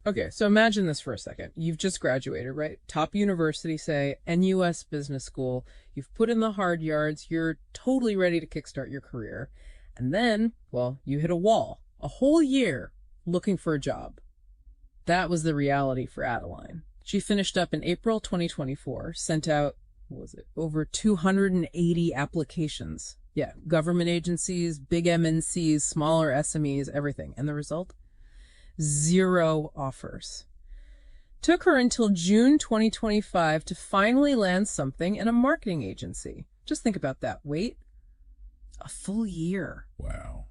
Okay, so imagine this for a second. You've just graduated, right? Top university, say, NUS Business School. You've put in the hard yards. You're totally ready to kickstart your career. And then, well, you hit a wall. A whole year looking for a job. That was the reality for Adeline. She finished up in April 2024, sent out, what was it, over 280 applications. Yeah, government agencies, big MNCs, smaller SMEs, everything. And the result? 0 offers. Took her until June 2025 to finally land something in a marketing agency. Just think about that. Wait, a full year. Wow.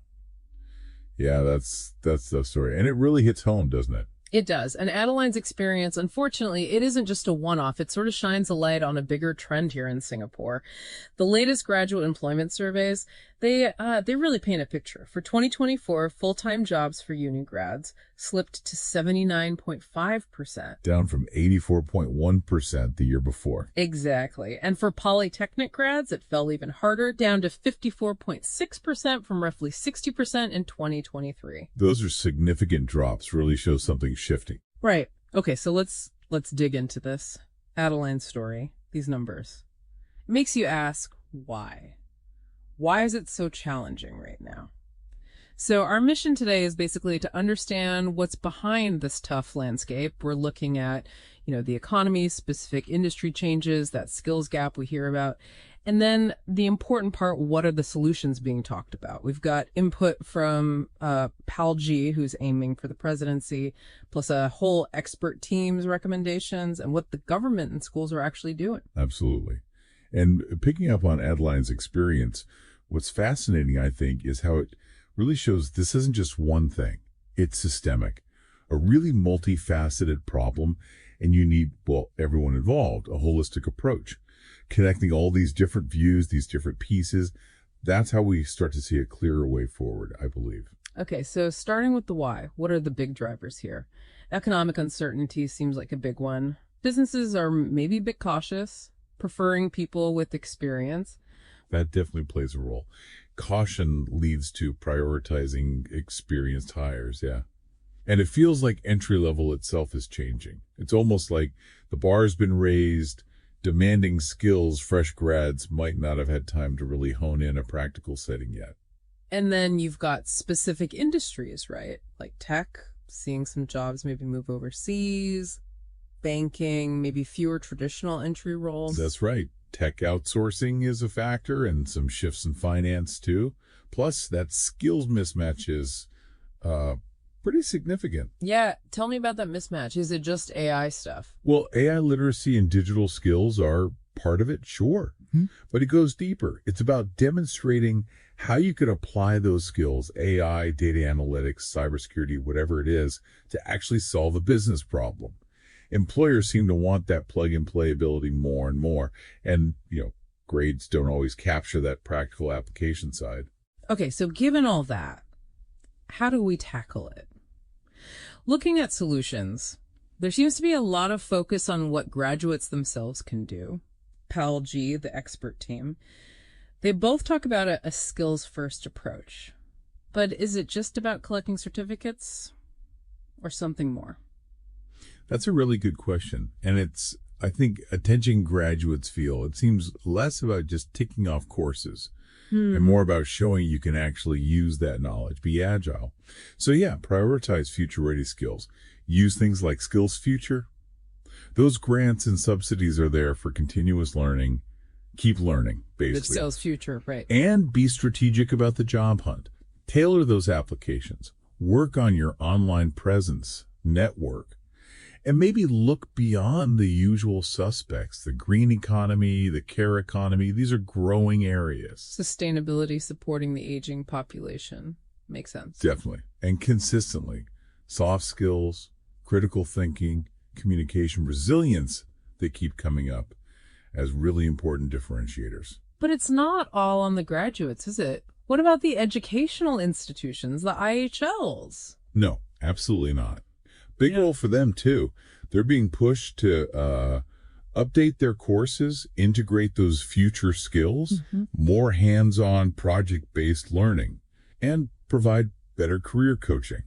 Yeah, that's the story. And it really hits home, doesn't it? It does. And Adeline's experience, unfortunately, it isn't just a one-off. It sort of shines a light on a bigger trend here in Singapore. The latest graduate employment surveys, they really paint a picture. For 2024, full-time jobs for uni grads slipped to 79.5%. Down from 84.1% the year before. Exactly. And for polytechnic grads, it fell even harder, down to 54.6% from roughly 60% in 2023. Those are significant drops, really show something shifting. Right. Okay, so let's dig into this. Adeline's story, these numbers. It makes you ask, why? Why is it so challenging right now? So our mission today is basically to understand what's behind this tough landscape. We're looking at, the economy, specific industry changes, that skills gap we hear about. And then the important part, what are the solutions being talked about? We've got input from Pal G, who's aiming for the presidency, plus a whole expert team's recommendations and what the government and schools are actually doing. Absolutely. And picking up on Adeline's experience, what's fascinating, I think, is how it really shows this isn't just one thing. It's systemic, a really multifaceted problem, and you need, everyone involved, a holistic approach. Connecting all these different views, these different pieces, that's how we start to see a clearer way forward, I believe. Okay, so starting with the why, what are the big drivers here? Economic uncertainty seems like a big one. Businesses are maybe a bit cautious, preferring people with experience. That definitely plays a role. Caution leads to prioritizing experienced hires, yeah. And it feels like entry level itself is changing. It's almost like the bar has been raised, demanding skills fresh grads might not have had time to really hone in a practical setting yet. And then you've got specific industries, right? Like tech, seeing some jobs maybe move overseas, banking, maybe fewer traditional entry roles. That's right. Tech outsourcing is a factor and some shifts in finance too. Plus that skills mismatch is pretty significant. Yeah, tell me about that mismatch. Is it just AI stuff? Well, AI literacy and digital skills are part of it, sure. But it goes deeper. It's about demonstrating how you could apply those skills, AI, data analytics, cybersecurity, whatever it is, to actually solve a business problem. Employers seem to want that plug-and-play ability more and more. And, grades don't always capture that practical application side. Okay, so given all that, how do we tackle it? Looking at solutions, there seems to be a lot of focus on what graduates themselves can do. Pal G, the expert team, they both talk about a skills-first approach. But is it just about collecting certificates or something more? That's a really good question. And it's, I think, attention graduates feel it seems less about just ticking off courses and more about showing you can actually use that knowledge, be agile. So yeah, prioritize future-ready skills. Use things like Skills Future. Those grants and subsidies are there for continuous learning. Keep learning, basically. The Skills Future, right. And be strategic about the job hunt. Tailor those applications. Work on your online presence, network. And maybe look beyond the usual suspects, the green economy, the care economy. These are growing areas. Sustainability supporting the aging population. Makes sense. Definitely. And consistently. Soft skills, critical thinking, communication, resilience, they keep coming up as really important differentiators. But it's not all on the graduates, is it? What about the educational institutions, the IHLs? No, absolutely not. Big role for them, too. They're being pushed to update their courses, integrate those future skills, more hands-on project-based learning, and provide better career coaching.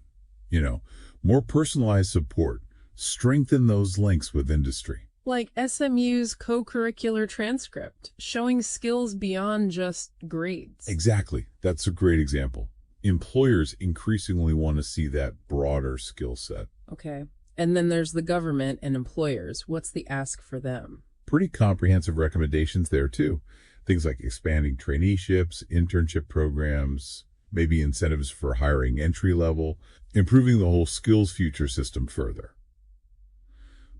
More personalized support. Strengthen those links with industry. Like SMU's co-curricular transcript, showing skills beyond just grades. Exactly. That's a great example. Employers increasingly want to see that broader skill set. Okay. And then there's the government and employers. What's the ask for them? Pretty comprehensive recommendations there, too. Things like expanding traineeships, internship programs, maybe incentives for hiring entry level, improving the whole skills future system further.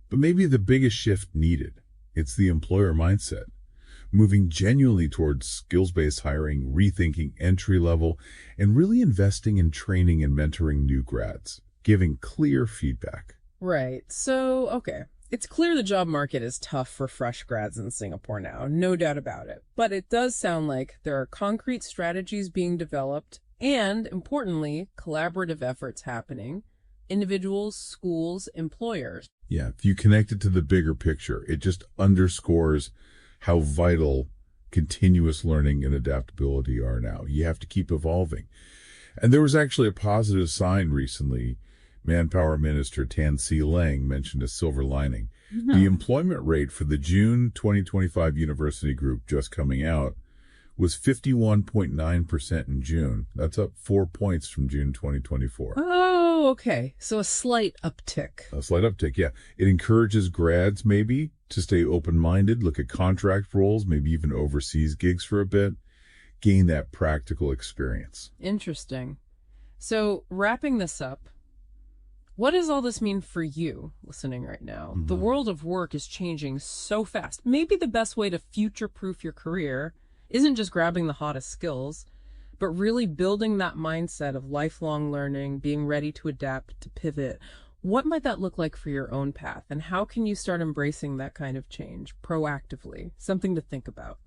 But maybe the biggest shift needed, it's the employer mindset, moving genuinely towards skills-based hiring, rethinking entry level, and really investing in training and mentoring new grads, giving clear feedback. Right. So, okay. It's clear the job market is tough for fresh grads in Singapore now, no doubt about it. But it does sound like there are concrete strategies being developed and, importantly, collaborative efforts happening. Individuals, schools, employers. Yeah, if you connect it to the bigger picture, it just underscores how vital continuous learning and adaptability are now. You have to keep evolving. And there was actually a positive sign recently. Manpower Minister Tan See Leng mentioned a silver lining. No. The employment rate for the June 2025 university group just coming out was 51.9% in June. That's up 4 points from June 2024. Oh, okay. So a slight uptick. A slight uptick, yeah. It encourages grads maybe to stay open-minded, look at contract roles, maybe even overseas gigs for a bit, gain that practical experience. Interesting. So wrapping this up, what does all this mean for you listening right now? The world of work is changing so fast. Maybe the best way to future-proof your career isn't just grabbing the hottest skills, but really building that mindset of lifelong learning, being ready to adapt, to pivot. What might that look like for your own path? And how can you start embracing that kind of change proactively? Something to think about.